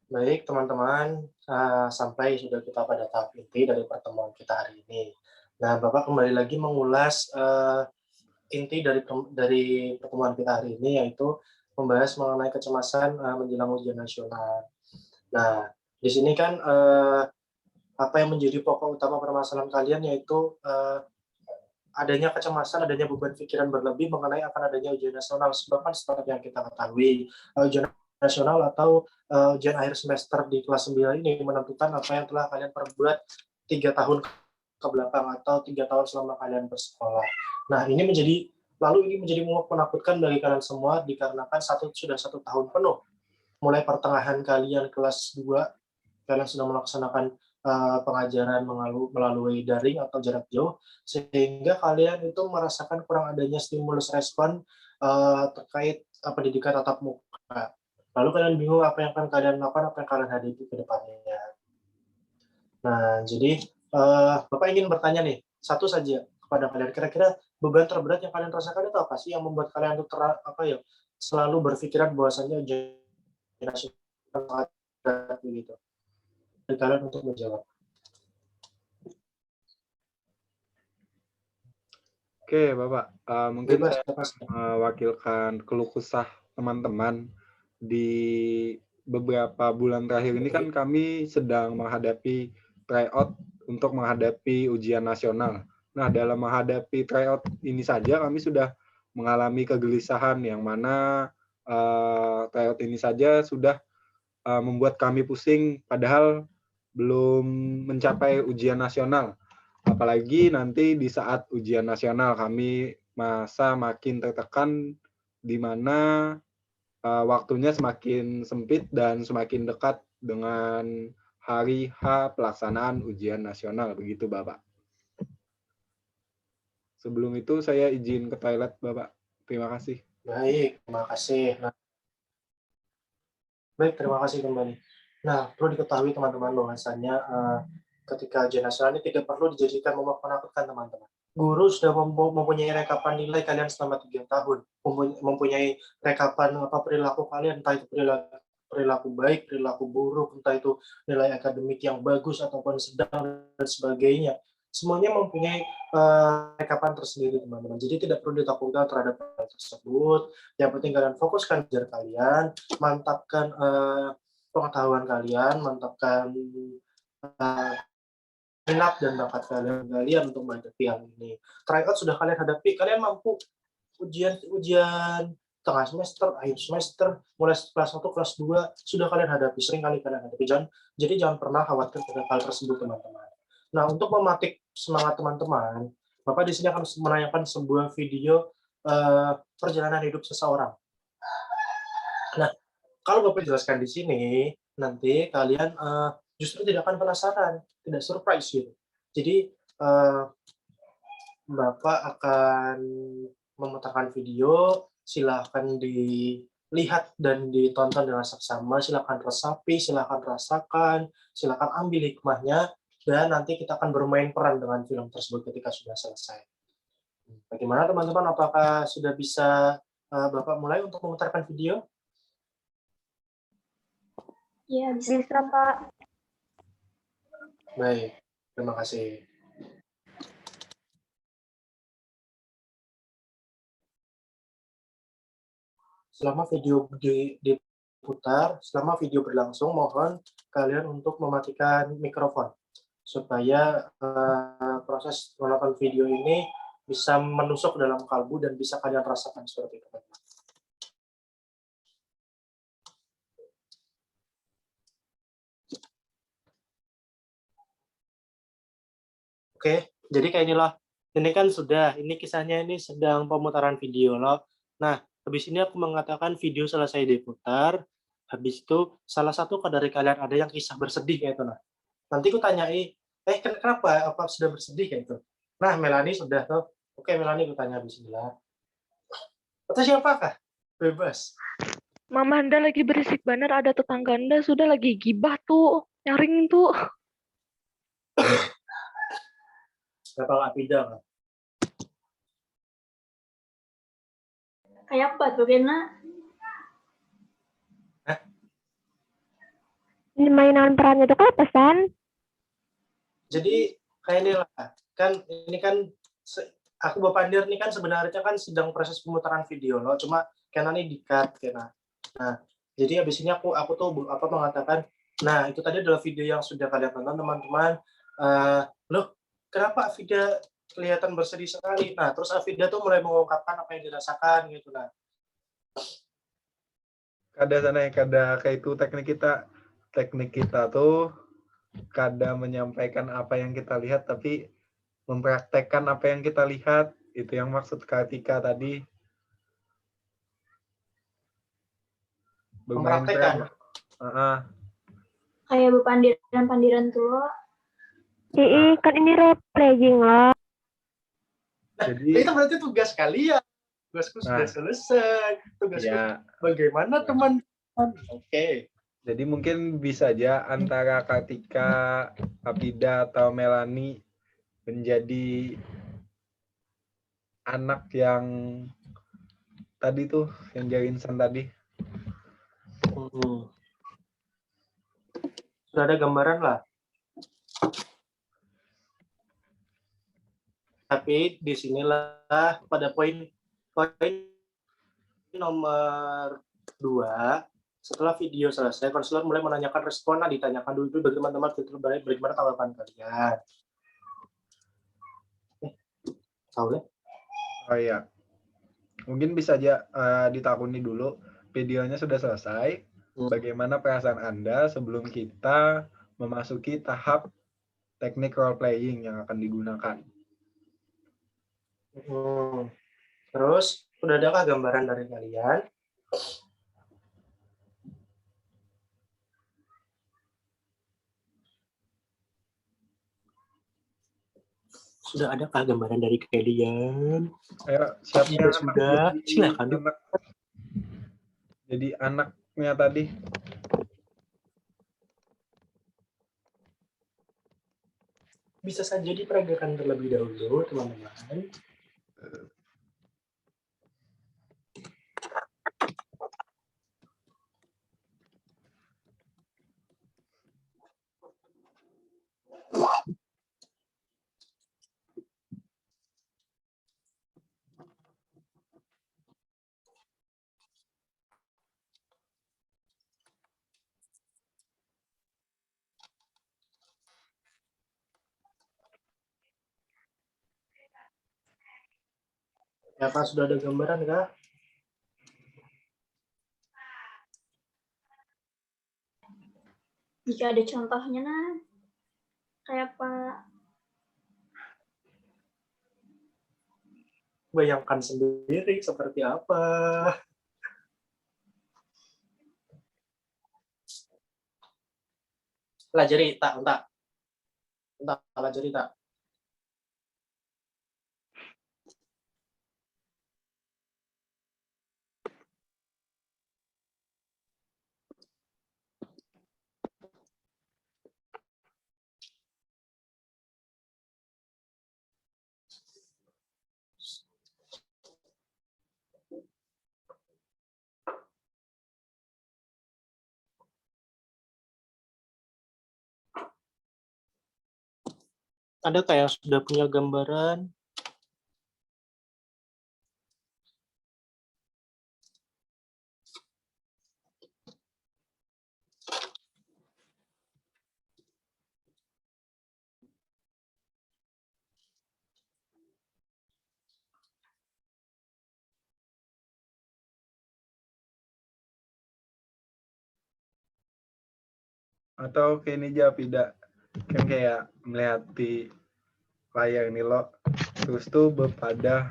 Baik, teman-teman, sampai sudah kita pada tahap inti dari pertemuan kita hari ini. Nah, Bapak kembali lagi mengulas, inti dari pertemuan kita hari ini, yaitu membahas mengenai kecemasan, menjelang ujian nasional. Nah, di sini kan, apa yang menjadi pokok utama permasalahan kalian yaitu, adanya kecemasan, adanya beban pikiran berlebih mengenai akan adanya ujian nasional. Sebab kan seperti yang kita ketahui, ujian nasional atau, ujian akhir semester di kelas 9 ini menentukan apa yang telah kalian perbuat 3 tahun ke belakang atau 3 tahun selama kalian bersekolah. Nah, ini menjadi menakutkan bagi kalian semua dikarenakan sudah 1 tahun penuh, mulai pertengahan kalian kelas 2 kalian sudah melaksanakan, pengajaran melalui daring atau jarak jauh, sehingga kalian itu merasakan kurang adanya stimulus respon, terkait, pendidikan tatap muka. Lalu kalian bingung apa yang akan kalian lakukan, apa yang kalian hadapi ke depannya. Nah, jadi, Bapak ingin bertanya nih, satu saja kepada kalian, kira-kira beban terberat yang kalian rasakan itu apa sih yang membuat kalian tuh apa ya, selalu berpikiran bahwasanya ujian nasional sangat berat begitu? Dari kalian untuk menjawab. Oke, Bapak, mungkin Bebas, saya bebas. mewakilkan keluh kesah teman-teman. Di beberapa bulan terakhir ini kan kami sedang menghadapi tryout untuk menghadapi ujian nasional. Nah, dalam menghadapi tryout ini saja kami sudah mengalami kegelisahan yang mana, tryout ini saja sudah, membuat kami pusing padahal belum mencapai ujian nasional. Apalagi nanti di saat ujian nasional kami merasa makin tertekan di mana, waktunya semakin sempit dan semakin dekat dengan hari H pelaksanaan ujian nasional, begitu Bapak. Sebelum itu saya izin ke toilet Bapak. Terima kasih. Baik, terima kasih. Baik, terima kasih kembali. Nah, perlu diketahui teman-teman bahwasannya, ketika ujian nasional ini tidak perlu dijadikan momok menakutkan teman-teman. Guru sudah mempunyai rekapan nilai kalian selama 3 tahun, mempunyai rekapan apa perilaku kalian, entah itu perilaku perilaku baik, perilaku buruk, entah itu nilai akademik yang bagus ataupun sedang dan sebagainya. Semuanya mempunyai, rekapan tersendiri teman-teman. Jadi tidak perlu ditakutkan terhadap hal tersebut. Yang penting kalian fokuskan belajar kalian, mantapkan, pengetahuan kalian, mantapkan, minat dan bakat kalian untuk menghadapi hal ini. Tryout sudah kalian hadapi, kalian mampu ujian tengah semester, akhir semester, mulai kelas 1, kelas 2 sudah kalian hadapi, sering kali kalian hadapi. Jangan pernah khawatir terhadap hal tersebut, teman-teman. Nah, untuk mematik semangat teman-teman, Bapak di sini akan menayangkan sebuah video, perjalanan hidup seseorang. Nah, kalau Bapak jelaskan di sini, nanti kalian, justru tidak akan penasaran, tidak surprise gitu. Jadi, Bapak akan memutarkan video, silahkan dilihat dan ditonton dengan seksama, silahkan resapi, silahkan rasakan, silahkan ambil hikmahnya, dan nanti kita akan bermain peran dengan film tersebut ketika sudah selesai. Bagaimana teman-teman, apakah sudah bisa, Bapak mulai untuk memutarkan video? Iya, bisa Pak. Baik, terima kasih. Selama video diputar, selama video berlangsung, mohon kalian untuk mematikan mikrofon supaya proses menonton video ini bisa menusuk ke dalam kalbu dan bisa kalian rasakan seperti itu. Oke, jadi kayak inilah. Ini kan sudah, ini kisahnya ini sedang pemutaran video loh. Nah, habis ini aku mengatakan video selesai diputar, habis itu salah satu dari kalian ada yang kisah bersedih kayak itu nah. Nanti aku tanyai, kenapa? Apa sudah bersedih kayak itu? Nah, Melani sudah tuh. Oke, Melani aku tanya bismillah. Atau siapakah? Bebas. Mama Anda lagi berisik banget, ada tetangga Anda sudah lagi gibah tuh, nyaring tuh. Kapal Apida kan? Kayak apa tuh, Gena? permainan perannya itu kan pesan. Jadi kayak ini lah, kan ini kan aku Bapak Andir ini kan sebenarnya kan sedang proses pemutaran video loh, cuma karena ini di-cut karena. Nah, jadi habis ini aku tuh mengatakan, nah itu tadi adalah video yang sudah kalian tonton teman-teman. Loh, kenapa Afida kelihatan bersedih sekali? Nah, terus Afida tuh mulai mengungkapkan apa yang dirasakan gitu. Nah, kada kayak itu teknik kita tuh kada menyampaikan apa yang kita lihat tapi mempraktekkan apa yang kita lihat, itu yang maksud Kartika tadi. Bermain mempraktekkan. Kayak pandiran tuh. Kan ini role playing loh. Jadi Itu berarti tugas kalian. Tugasku sudah selesai. Tugasku ya, bagaimana teman-teman? Oke. Jadi mungkin bisa aja antara Kartika, Afida, atau Melani menjadi anak yang tadi tuh, yang Jarinsan tadi. Sudah ada gambaran lah. Tapi disinilah pada poin nomor 2, setelah video selesai, konselor mulai menanyakan respon. Ditanyakan dulu itu dari teman-teman, bagaimana tanggapan kalian. Tahu ya? Oh iya, mungkin bisa aja ditakuni dulu videonya sudah selesai. Bagaimana perasaan Anda sebelum kita memasuki tahap teknik role playing yang akan digunakan? Terus, sudah adakah gambaran dari kalian? Sudah adakah gambaran dari kalian? Ayo, siapa Jika sudah, silakan. Jadi anaknya tadi. Bisa saja diperagakan terlebih dahulu, teman-teman. Ya, Kak, sudah ada gambaran, Kak? Jika ada contohnya, nah, kayak apa? Bayangkan sendiri seperti apa. Pelajari, tak. Pelajari, tak. Adakah yang sudah punya gambaran? Atau kayak ini aja, tidak kan kayak melihat di layar ini loh, terus tuh berpada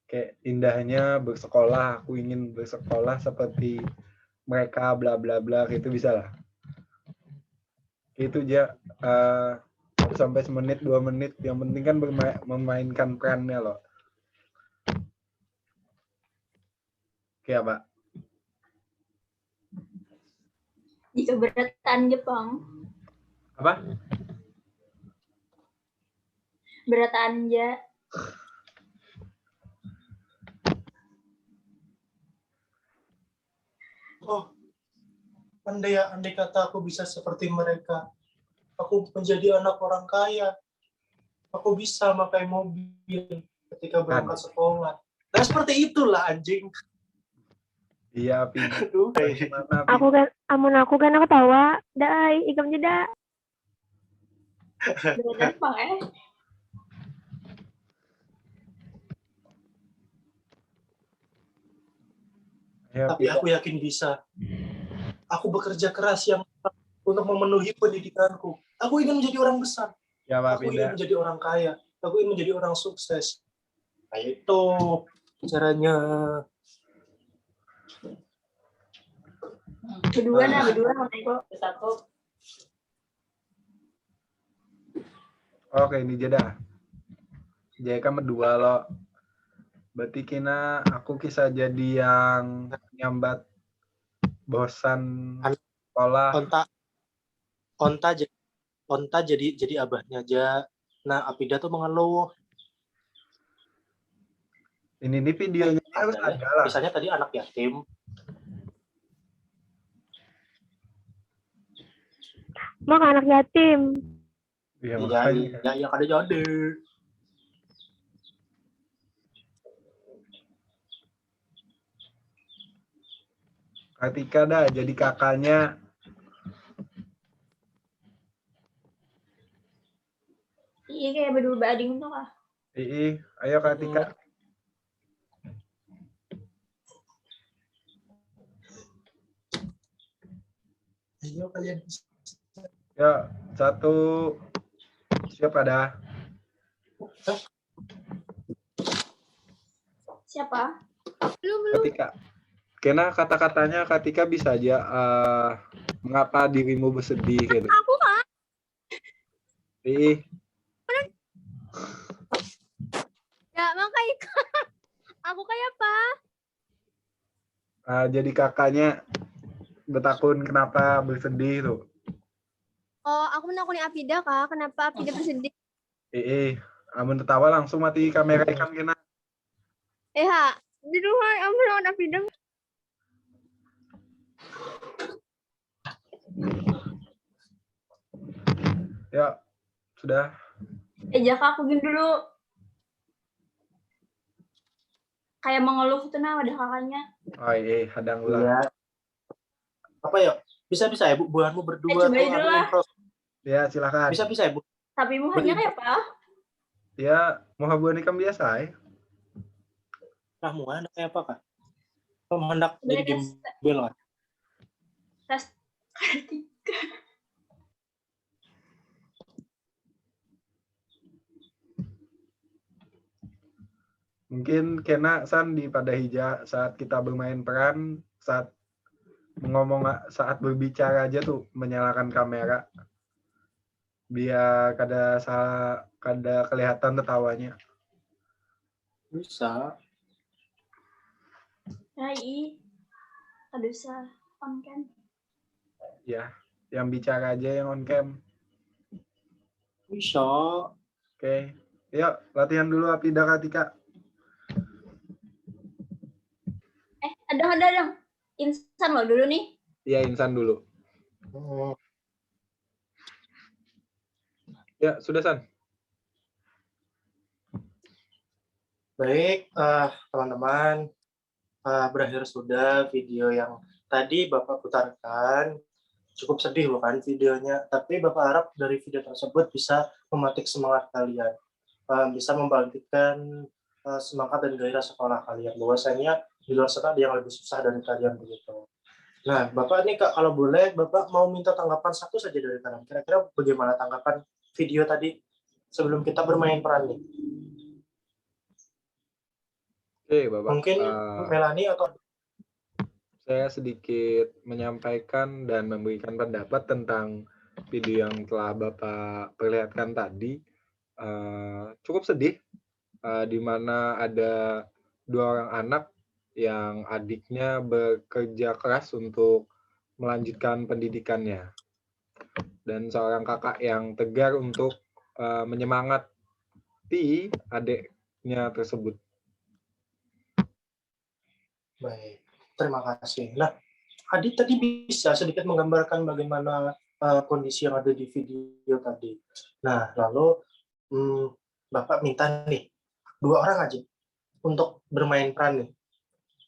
kayak indahnya bersekolah, aku ingin bersekolah seperti mereka, bla bla bla, itu bisa lah. Itu aja, sampai semenit 2 menit, yang penting kan memainkan perannya loh. Kayak apa? Jika beratan Jepang. Apa? Beratan aja. Oh, andai kata aku bisa seperti mereka, aku menjadi anak orang kaya, aku bisa pakai mobil ketika berangkat sekolah. Nah seperti itulah anjing. Iya, Pi. Aduh, Gimana, Pi? Aku kan, aku ketawa. Dai, ikam jeda. Beneran bang Ya, tapi Pi. aku yakin bisa. Aku bekerja keras yang untuk memenuhi pendidikanku. Aku ingin menjadi orang besar. Ya, Pak Aku Pinda. ingin menjadi orang kaya. Aku ingin menjadi orang sukses. Nah itu caranya. berdua sama Eko. Oke, ini jeda. Jadi kan berdua lo. Berarti kina aku kisah jadi yang nyambat bosan sekolah. Onta jadi abahnya aja. Nah, Apida tuh mengeluh. Ini videonya harus Katanya, ada lah. misalnya tadi anak yatim. Mak anak yatim. Iya, Ya, makanya. ya kada jadi. Ketika dah jadi kakaknya. Iya kayak berdua bading tuh kah? Ayo Ketika. Ayo kalian. Ya, satu. Siapa dah? Siapa? Ketika. Karena kata-katanya Ketika bisa aja mengapa dirimu bersedih gitu. Aku kah? Ya makanya aku kayak apa? Jadi kakaknya bertakun kenapa bersedih tuh. Oh, aku menakuni Apida kah? Kenapa Apida bersedih? Amun tertawa langsung mati kamera ikan kena. Ha, di rumah aku lawan Apida. Ya, sudah. Jaka aku gini dulu. Kayak mengeluh tuh nah ada kakaknya. Hadang ulah. Iya. Apa ya? Bisa ya Bu, buanmu berdua coba tuh dulu lah. improv. Ya, silakan. Bisa ya Bu. Tapi muhanya kayak apa? Ya, mau habuan ikan biasa Kamu anak kayak apa kah? Kamu hendak jadi gembel kan? Tes Ketika. Mungkin kena Sandi pada hija saat kita bermain peran, saat saat berbicara aja tuh menyalakan kamera biar kada kelihatan tertawanya. Bisa. Ada usah on cam. Ya, yang bicara aja yang on cam. Bisa. Oke. Yuk, latihan dulu Apida Ketika. Ada. Insan lo dulu nih. Iya, Insan dulu. Ya, sudah San. Baik, teman-teman, berakhir sudah video yang tadi Bapak putarkan. Cukup sedih bukan videonya, tapi Bapak harap dari video tersebut bisa mematik semangat kalian, bisa membangkitkan semangat dan gairah sekolah kalian. Bahwasanya di luar sana ada yang lebih susah dari kalian begitu. Nah, Bapak ini Kak, kalau boleh Bapak mau minta tanggapan satu saja dari kalian. Kira-kira bagaimana tanggapan video tadi sebelum kita bermain peran nih? Oke, Bapak. Mungkin Melanie atau saya sedikit menyampaikan dan memberikan pendapat tentang video yang telah Bapak perlihatkan tadi. Cukup sedih, di mana ada 2 orang anak yang adiknya bekerja keras untuk melanjutkan pendidikannya. Dan seorang kakak yang tegar untuk menyemangati adiknya tersebut. baik, terima kasih. Nah, Adit tadi bisa sedikit menggambarkan bagaimana kondisi yang ada di video tadi. Nah, lalu Bapak minta nih 2 orang aja untuk bermain peran nih.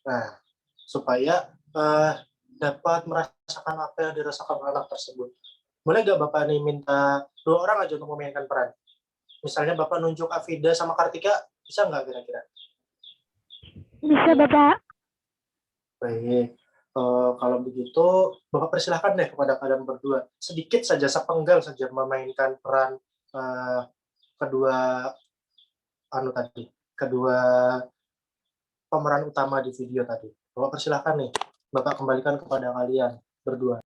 Nah, supaya dapat merasakan apa yang dirasakan anak tersebut. Boleh nggak Bapak nih minta 2 orang aja untuk memainkan peran? Misalnya Bapak nunjuk Afida sama Kartika, bisa nggak kira-kira? Bisa, Bapak. Baik. Kalau begitu, Bapak persilahkan deh kepada kalian berdua. Sedikit saja, sepenggal saja memainkan peran kedua kedua pemeran utama di video tadi. Bapak persilahkan nih, Bapak kembalikan kepada kalian berdua.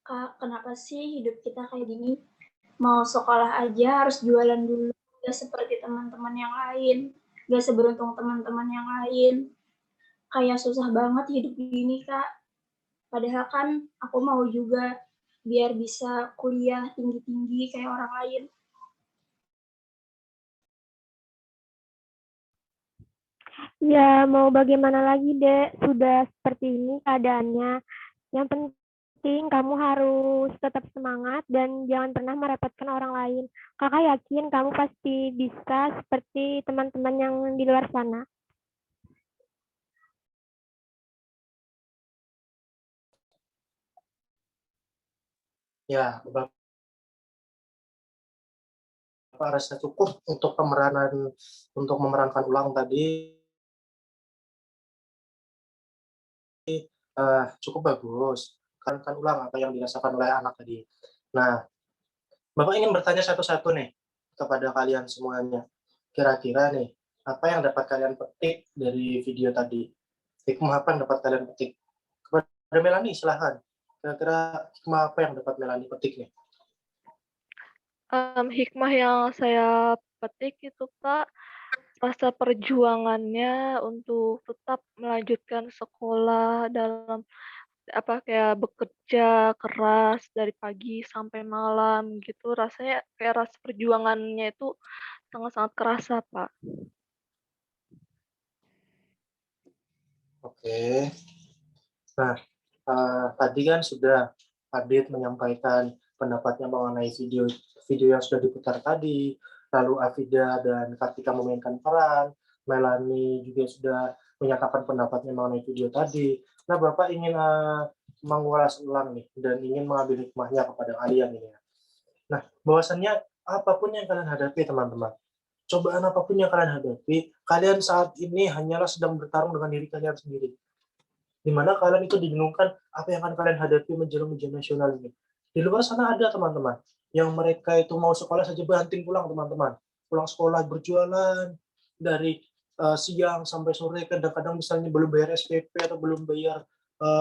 Kak, kenapa sih hidup kita kayak gini? Mau sekolah aja harus jualan dulu. Gak seperti teman-teman yang lain. Gak seberuntung teman-teman yang lain. Kayak susah banget hidup gini, Kak. Padahal kan aku mau juga biar bisa kuliah tinggi-tinggi kayak orang lain. Ya, mau bagaimana lagi, Dek? Sudah seperti ini keadaannya. Yang penting kamu harus tetap semangat dan jangan pernah merepotkan orang lain. Kakak yakin kamu pasti bisa seperti teman-teman yang di luar sana. Ya, Bapak rasa cukup untuk memerankan ulang tadi cukup bagus. Kan ulang apa yang dirasakan oleh anak tadi. Nah, Bapak ingin bertanya satu-satu nih kepada kalian semuanya. Kira-kira nih, apa yang dapat kalian petik dari video tadi? Hikmah apa yang dapat kalian petik? Kepada Melani, silahkan. Kira-kira hikmah apa yang dapat Melani petik nih? Hikmah yang saya petik itu, Kak, rasa perjuangannya untuk tetap melanjutkan sekolah dalam kayak bekerja keras dari pagi sampai malam gitu, rasanya kayak rasa perjuangannya itu sangat-sangat kerasa, Pak. Oke. Nah, tadi kan sudah Adit menyampaikan pendapatnya mengenai video yang sudah diputar tadi, lalu Afida dan Kartika memainkan peran, Melani juga sudah menyatakan pendapatnya mengenai video tadi. Nah, Bapak ingin mengulas ulang nih dan ingin mengambil hikmahnya kepada kalian ini. Nah, bahwasannya apapun yang kalian hadapi, teman-teman, cobaan apapun yang kalian hadapi, kalian saat ini hanyalah sedang bertarung dengan diri kalian sendiri, di mana kalian itu dibingungkan apa yang akan kalian hadapi menjelang ujian nasional ini. Di luar sana ada teman-teman yang mereka itu mau sekolah saja banting pulang, teman-teman. Pulang sekolah berjualan dari siang sampai sore, kadang-kadang misalnya belum bayar SPP atau belum bayar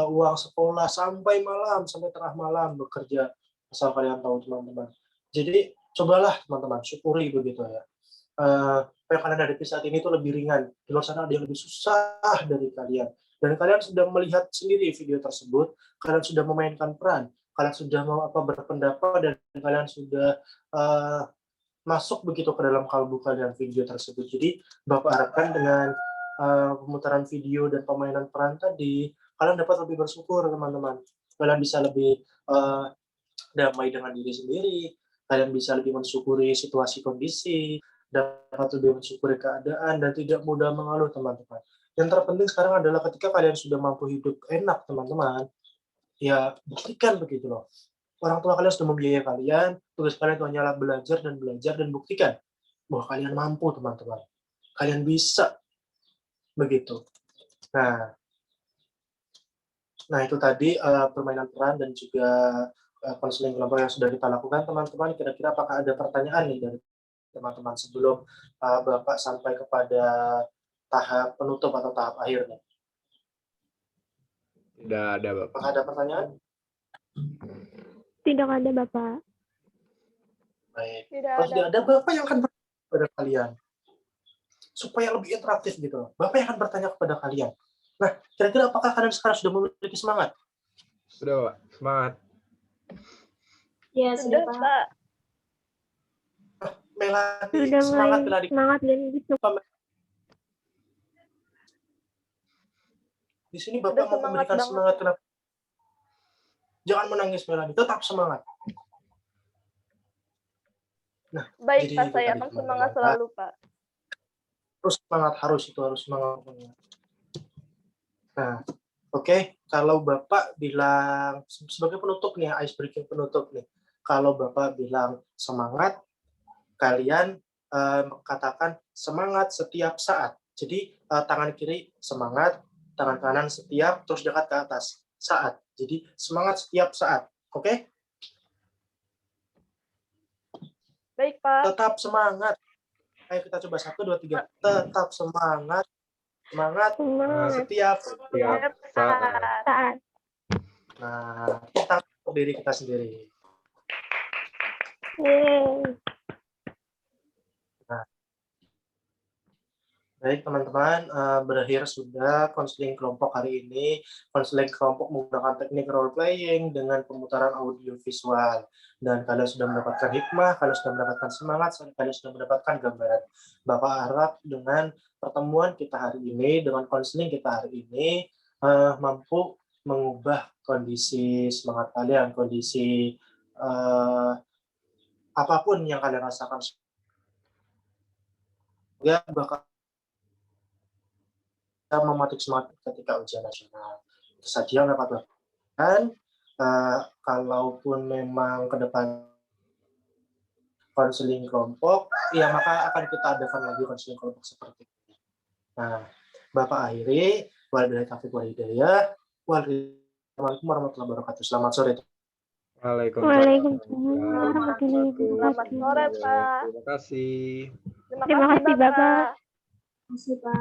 uang sekolah sampai malam, sampai tengah malam bekerja. Asal kalian tahu, teman-teman. Jadi cobalah teman-teman, syukuri begitu ya. Apa yang kalian hadapi saat ini itu lebih ringan. Di luar sana ada yang lebih susah dari kalian. Dan kalian sudah melihat sendiri video tersebut, kalian sudah memainkan peran, kalian sudah mau berpendapat, dan kalian sudah masuk begitu ke dalam kalbu kalian video tersebut. Jadi Bapak harapkan dengan pemutaran video dan pemainan peran tadi, kalian dapat lebih bersyukur, teman-teman. Kalian bisa lebih damai dengan diri sendiri, kalian bisa lebih mensyukuri situasi kondisi, dapat lebih mensyukuri keadaan, dan tidak mudah mengeluh, teman-teman. Yang terpenting sekarang adalah ketika kalian sudah mampu hidup enak, teman-teman, ya buktikan begitu loh. Orang tua kalian sudah membiayai kalian, tugas kalian itu hanyalah belajar dan buktikan bahwa kalian mampu, teman-teman. Kalian bisa begitu. Nah itu tadi permainan peran dan juga konseling kelompok yang sudah kita lakukan, teman-teman. Kira-kira apakah ada pertanyaan nih dari teman-teman sebelum Bapak sampai kepada tahap penutup atau tahap akhir nih? Tidak ada, Bapak. Apakah ada pertanyaan? Tidak ada, Bapak. Baik. Tidak Kalau tidak ada, Bapak yang akan bertanya kepada kalian. supaya lebih interaktif gitu loh. Bapak yang akan bertanya kepada kalian. Nah, kira-kira apakah kalian sekarang sudah memiliki semangat? Sudah, Pak. Semangat. Ya, Sudah, sudah Pak. Pak. Melati, Sudah semangat mulai Melati. semangat dan gitu. Di sini Sudah Bapak mau semangat memberikan banget. semangat. Kenapa? Jangan menangis Melati, tetap semangat. Nah, Baik, jadi Pak. itu Saya tadi akan teman-teman, semangat Pak. selalu, Pak. Harus semangat, harus semangat. Nah, oke, kalau Bapak bilang sebagai penutup nih, ice breaking penutup nih. Kalau Bapak bilang semangat, kalian katakan semangat setiap saat. Jadi tangan kiri semangat, tangan kanan setiap, terus dekat ke atas saat. Jadi semangat setiap saat. Oke? Baik, Pak. Tetap semangat. Ayo kita coba 1, 2, 3. Tetap semangat. Semangat Semangat setiap. Tiap saat. saat. Nah, kita untuk diri kita sendiri. Yeay. Baik teman-teman, berakhir sudah konseling kelompok hari ini. Konseling kelompok menggunakan teknik role playing dengan pemutaran audio visual. Dan kalian sudah mendapatkan hikmah, kalian sudah mendapatkan semangat, kalian sudah mendapatkan gambaran. Bapak harap dengan pertemuan kita hari ini, dengan konseling kita hari ini, mampu mengubah kondisi semangat kalian, kondisi apapun yang kalian rasakan. Ya, bakal mematik semangat ketika ujian nasional. Itu saja yang dapat dilakukan. Kalaupun memang ke depan konseling kelompok, ya maka akan kita adakan lagi konseling kelompok seperti ini. Nah, Bapak akhiri, wabillahi taufiq wal hidayah. Wassalamualaikum warahmatullahi wabarakatuh. Selamat sore. Waalaikumsalam warahmatullahi Selamat wabarakatuh. sore, Pak. Terima kasih. Terima Terima kasih, kasih, Bapak. Bapak. Terima kasih Pak.